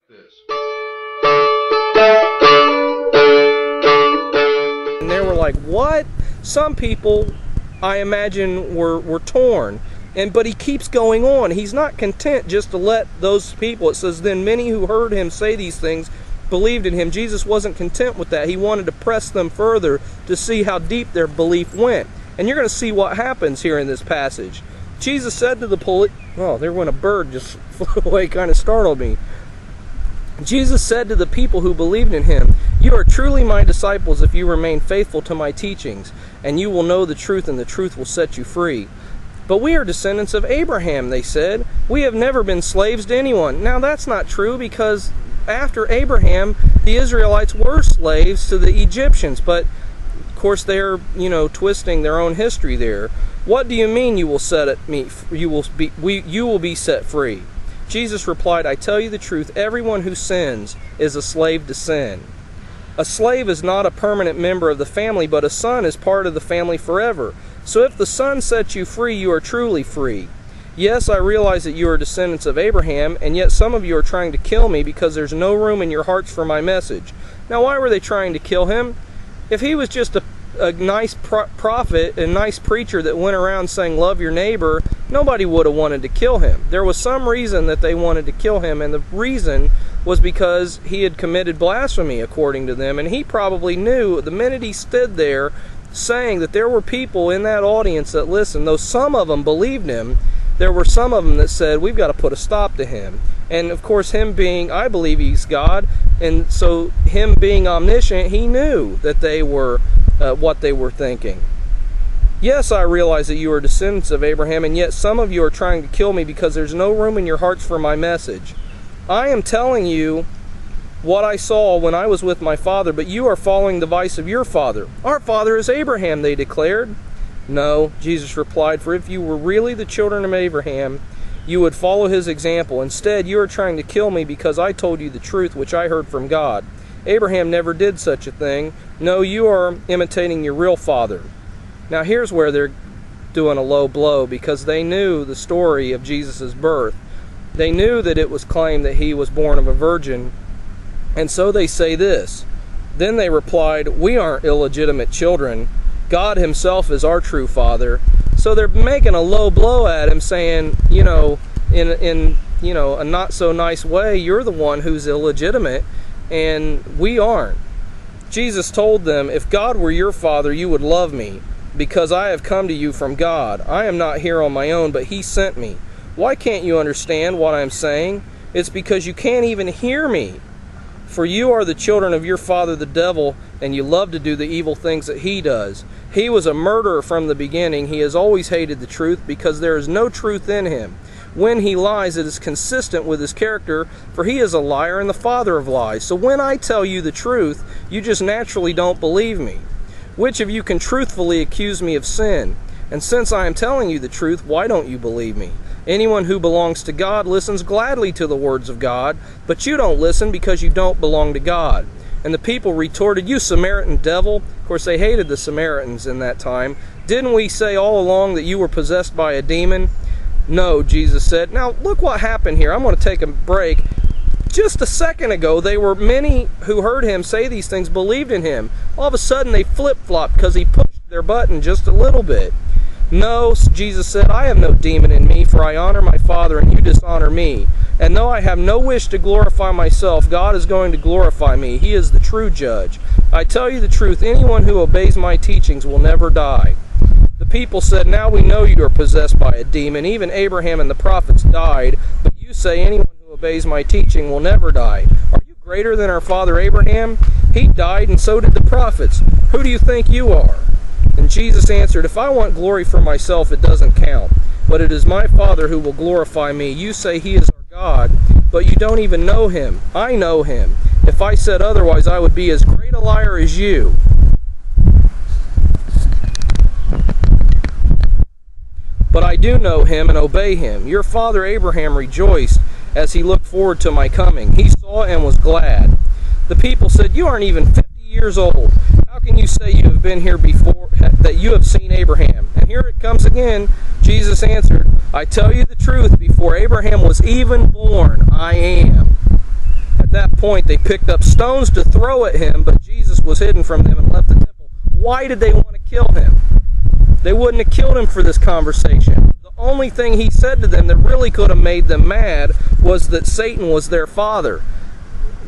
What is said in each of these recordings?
this. And they were like, what? Some people, I imagine, were torn. But he keeps going on. He's not content just to let those people. It says, then many who heard him say these things believed in him. Jesus wasn't content with that. He wanted to press them further to see how deep their belief went. And you're going to see what happens here in this passage. Jesus said to the police, oh, there went a bird, just flew away, kind of startled me. Jesus said to the people who believed in him, you are truly my disciples if you remain faithful to my teachings, and you will know the truth, and the truth will set you free. But we are descendants of Abraham, they said. We have never been slaves to anyone. Now that's not true, because after Abraham, the Israelites were slaves to the Egyptians, but of course they're, twisting their own history there. What do you mean you will be set free? Jesus replied, I tell you the truth, everyone who sins is a slave to sin. A slave is not a permanent member of the family, but a son is part of the family forever. So if the Son sets you free, you are truly free. Yes, I realize that you are descendants of Abraham, and yet some of you are trying to kill me because there's no room in your hearts for my message. Now why were they trying to kill him? If he was just a nice prophet, a nice preacher that went around saying love your neighbor, nobody would have wanted to kill him. There was some reason that they wanted to kill him, and the reason was because he had committed blasphemy, according to them, and he probably knew the minute he stood there saying that there were people in that audience that listened. Though some of them believed him, there were some of them that said, we've got to put a stop to him. And of course, him being, I believe he's God, and so him being omniscient, he knew that they were what they were thinking. Yes, I realize that you are descendants of Abraham, and yet some of you are trying to kill me because there's no room in your hearts for my message. I am telling you what I saw when I was with my father, but you are following the vice of your father. Our father is Abraham, they declared. No, Jesus replied, for if you were really the children of Abraham, you would follow his example. Instead, you are trying to kill me because I told you the truth which I heard from God. Abraham never did such a thing. No, you are imitating your real father. Now here's where they're doing a low blow, because they knew the story of Jesus' birth. They knew that it was claimed that he was born of a virgin, and so they say this. Then they replied, we aren't illegitimate children. God himself is our true father. So they're making a low blow at him, saying, in a not so nice way, you're the one who's illegitimate, and we aren't. Jesus told them, if God were your father, you would love me, because I have come to you from God. I am not here on my own, but he sent me. Why can't you understand what I'm saying? It's because you can't even hear me. For you are the children of your father the devil, and you love to do the evil things that he does. He was a murderer from the beginning. He has always hated the truth, because there is no truth in him. When he lies, it is consistent with his character, for he is a liar and the father of lies. So when I tell you the truth, you just naturally don't believe me. Which of you can truthfully accuse me of sin? And since I am telling you the truth, why don't you believe me? Anyone who belongs to God listens gladly to the words of God, but you don't listen because you don't belong to God. And the people retorted, you Samaritan devil. Of course, they hated the Samaritans in that time. Didn't we say all along that you were possessed by a demon? No, Jesus said. Now, look what happened here. I'm going to take a break. Just a second ago, they were many who heard him say these things, believed in him. All of a sudden, they flip-flopped because he pushed their button just a little bit. No, Jesus said, I have no demon in me, for I honor my Father, and you dishonor me. And though I have no wish to glorify myself, God is going to glorify me. He is the true judge. I tell you the truth, anyone who obeys my teachings will never die. The people said, now we know you are possessed by a demon. Even Abraham and the prophets died, but you say anyone who obeys my teaching will never die. Are you greater than our father Abraham? He died, and so did the prophets. Who do you think you are? And Jesus answered, if I want glory for myself, it doesn't count. But it is my Father who will glorify me. You say he is our God, but you don't even know him. I know him. If I said otherwise, I would be as great a liar as you. But I do know him and obey him. Your father Abraham rejoiced as he looked forward to my coming. He saw and was glad. The people said, you aren't even 50 years old. How can you say you have been here before, that you have seen Abraham? And here it comes again. Jesus answered, I tell you the truth, before Abraham was even born, I am. that point they picked up stones to throw at him, but Jesus was hidden from them and left the temple. Why did they want to kill him? They wouldn't have killed him for this conversation. The only thing he said to them that really could have made them mad was that Satan was their father.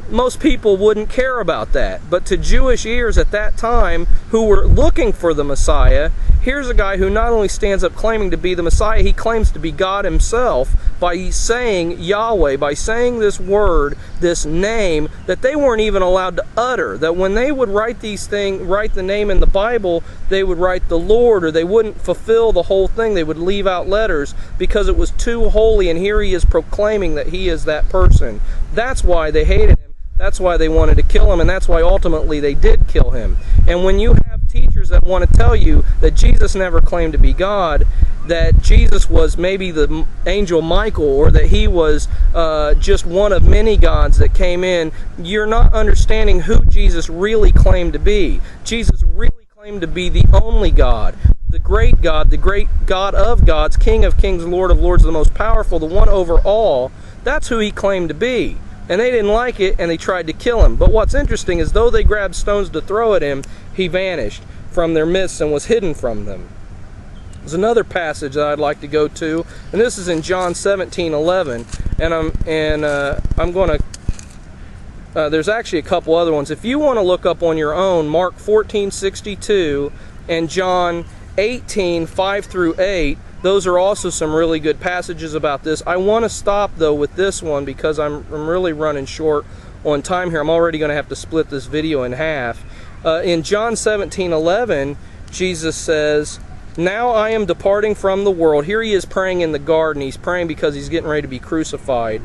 Most people wouldn't care about that, but to Jewish ears at that time who were looking for the Messiah, here's a guy who not only stands up claiming to be the Messiah, he claims to be God himself by saying Yahweh, by saying this word, this name that they weren't even allowed to utter. That when they would write these things, write the name in the Bible, they would write the Lord, or they wouldn't fulfill the whole thing. They would leave out letters because it was too holy, and here he is proclaiming that he is that person. That's why they hated him. That's why they wanted to kill him, and that's why ultimately they did kill him. And when you have teachers that want to tell you that Jesus never claimed to be God, that Jesus was maybe the angel Michael, or that he was just one of many gods that came in, you're not understanding who Jesus really claimed to be. Jesus really claimed to be the only God, the great God of gods, King of kings, Lord of lords, the most powerful, the one over all. That's who he claimed to be. And they didn't like it, and they tried to kill him. But what's interesting is, though they grabbed stones to throw at him, he vanished from their midst and was hidden from them. There's another passage that I'd like to go to, and this is in John 17:11. I'm going to. There's actually a couple other ones. If you want to look up on your own, Mark 14:62 and John 18:5 through 8. Those are also some really good passages about this. I want to stop, though, with this one because I'm really running short on time here. I'm already going to have to split this video in half. In John 17:11, Jesus says, "Now I am departing from the world." Here he is praying in the garden. He's praying because he's getting ready to be crucified.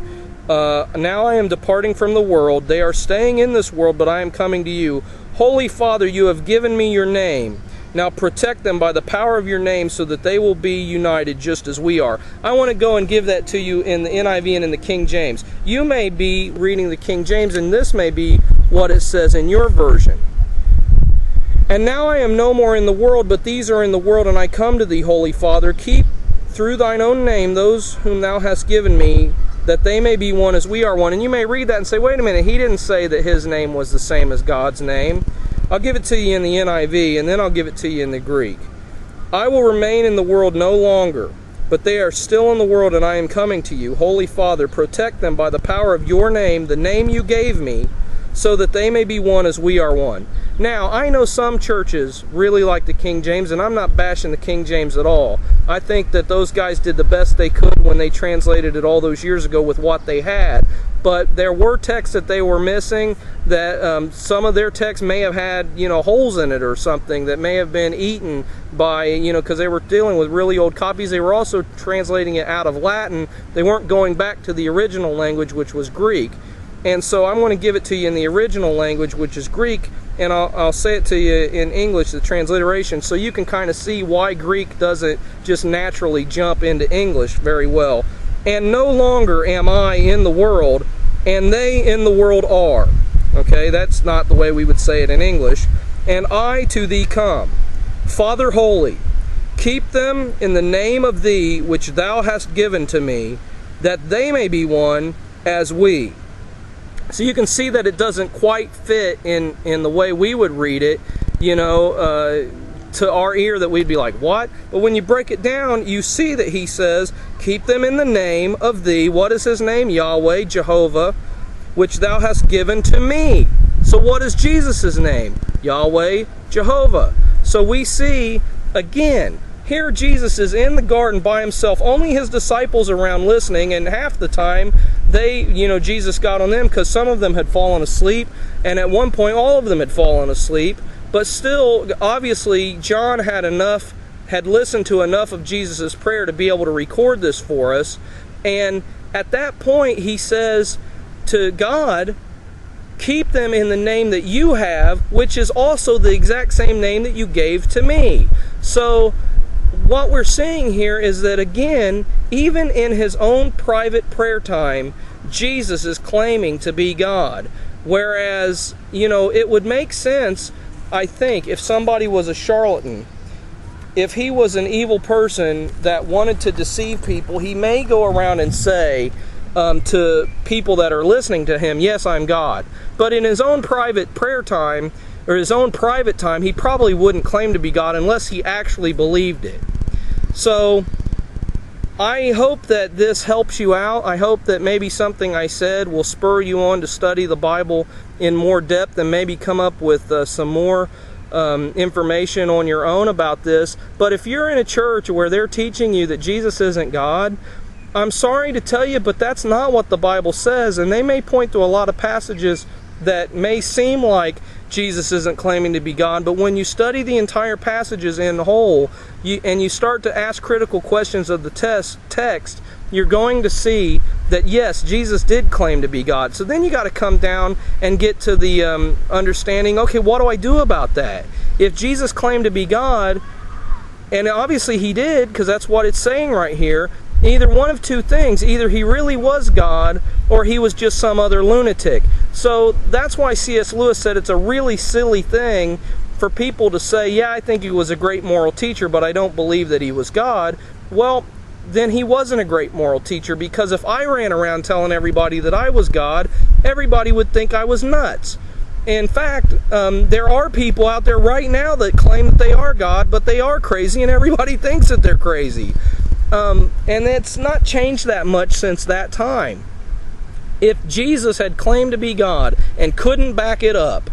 "Now I am departing from the world. They are staying in this world, but I am coming to you. Holy Father, you have given me your name. Now protect them by the power of your name so that they will be united just as we are." I want to go and give that to you in the NIV and in the King James. You may be reading the King James, and this may be what it says in your version. "And now I am no more in the world, but these are in the world, and I come to thee, Holy Father. Keep through thine own name those whom thou hast given me, that they may be one as we are one." And you may read that and say, wait a minute, he didn't say that his name was the same as God's name. I'll give it to you in the NIV, and then I'll give it to you in the Greek. "I will remain in the world no longer, but they are still in the world, and I am coming to you. Holy Father, protect them by the power of your name, the name you gave me, so that they may be one as we are one." Now, I know some churches really like the King James, and I'm not bashing the King James at all. I think that those guys did the best they could when they translated it all those years ago with what they had. But there were texts that they were missing, that some of their texts may have had, holes in it or something that may have been eaten by, because they were dealing with really old copies. They were also translating it out of Latin. They weren't going back to the original language, which was Greek. And so I'm going to give it to you in the original language, which is Greek, and I'll say it to you in English, the transliteration, so you can kind of see why Greek doesn't just naturally jump into English very well. "And no longer am I in the world, and they in the world are." Okay, that's not the way we would say it in English. "And I to thee come. Father holy, keep them in the name of thee which thou hast given to me, that they may be one as we." So you can see that it doesn't quite fit in the way we would read it, to our ear, that we'd be like, what? But when you break it down, you see that he says, "Keep them in the name of thee." What is his name? Yahweh, Jehovah, "which thou hast given to me." So what is Jesus' name? Yahweh, Jehovah. So we see, again, here Jesus is in the garden by himself, only his disciples around listening, and half the time Jesus got on them because some of them had fallen asleep, and at one point all of them had fallen asleep. But still, obviously, John had listened to enough of Jesus' prayer to be able to record this for us. And at that point, he says to God, "Keep them in the name that you have, which is also the exact same name that you gave to me." So what we're seeing here is that, again, even in his own private prayer time, Jesus is claiming to be God. Whereas, it would make sense, I think, if somebody was a charlatan, if he was an evil person that wanted to deceive people, he may go around and say, to people that are listening to him, yes, I'm God. But in his own private prayer time, or his own private time, he probably wouldn't claim to be God unless he actually believed it. So I hope that this helps you out. I hope that maybe something I said will spur you on to study the Bible in more depth and maybe come up with some more information on your own about this. But if you're in a church where they're teaching you that Jesus isn't God, I'm sorry to tell you, but that's not what the Bible says. And they may point to a lot of passages that may seem like Jesus isn't claiming to be God, but when you study the entire passages in whole, and you start to ask critical questions of the text, you're going to see that yes, Jesus did claim to be God. So then you got to come down and get to the understanding, okay, what do I do about that? If Jesus claimed to be God, and obviously he did, because that's what it's saying right here, either one of two things: either he really was God, or he was just some other lunatic. So that's why C.S. Lewis said it's a really silly thing for people to say, yeah, I think he was a great moral teacher, but I don't believe that he was God. Well, then he wasn't a great moral teacher, because if I ran around telling everybody that I was God, everybody would think I was nuts. In fact, there are people out there right now that claim that they are God, but they are crazy, and everybody thinks that they're crazy. And it's not changed that much since that time. If Jesus had claimed to be God and couldn't back it up,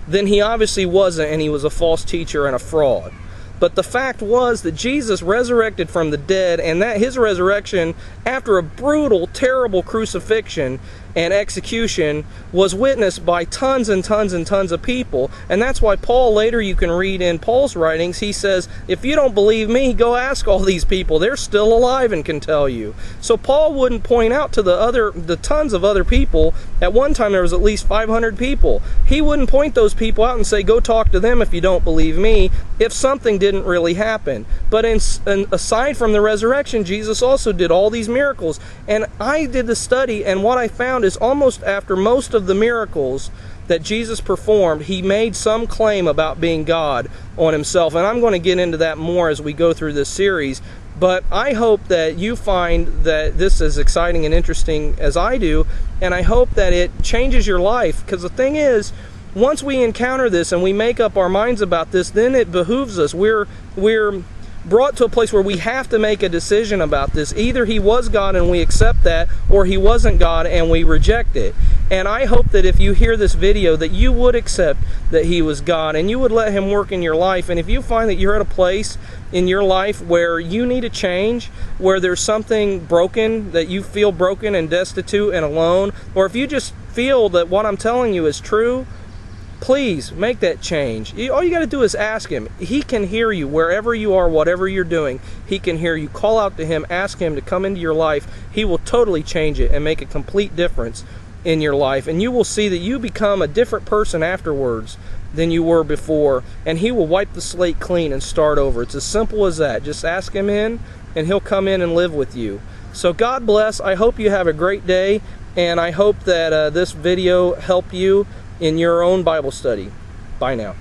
then he obviously wasn't, and he was a false teacher and a fraud. But the fact was that Jesus resurrected from the dead, and that his resurrection, after a brutal, terrible crucifixion and execution, was witnessed by tons and tons and tons of people. And that's why Paul, later you can read in Paul's writings, he says, if you don't believe me, go ask all these people. They're still alive and can tell you. So Paul wouldn't point out to the tons of other people. At one time there was at least 500 people. He wouldn't point those people out and say, go talk to them if you don't believe me, if something didn't really happen. But aside from the resurrection, Jesus also did all these miracles. And I did the study, and what I found is almost after most of the miracles that Jesus performed, he made some claim about being God on himself. And I'm going to get into that more as we go through this series. But I hope that you find that this is exciting and interesting as I do, and I hope that it changes your life. Because the thing is, once we encounter this and we make up our minds about this, then it behooves us. We're brought to a place where we have to make a decision about this. Either he was God and we accept that, or he wasn't God and we reject it. And I hope that if you hear this video, that you would accept that he was God and you would let him work in your life. And if you find that you're at a place in your life where you need a change, where there's something broken, that you feel broken and destitute and alone, or if you just feel that what I'm telling you is true, please make that change. All you got to do is ask him. He can hear you wherever you are, whatever you're doing. He can hear you. Call out to him. Ask him to come into your life. He will totally change it and make a complete difference in your life. And you will see that you become a different person afterwards than you were before. And he will wipe the slate clean and start over. It's as simple as that. Just ask him in, and he'll come in and live with you. So God bless. I hope you have a great day. And I hope that this video helped you in your own Bible study. Bye now.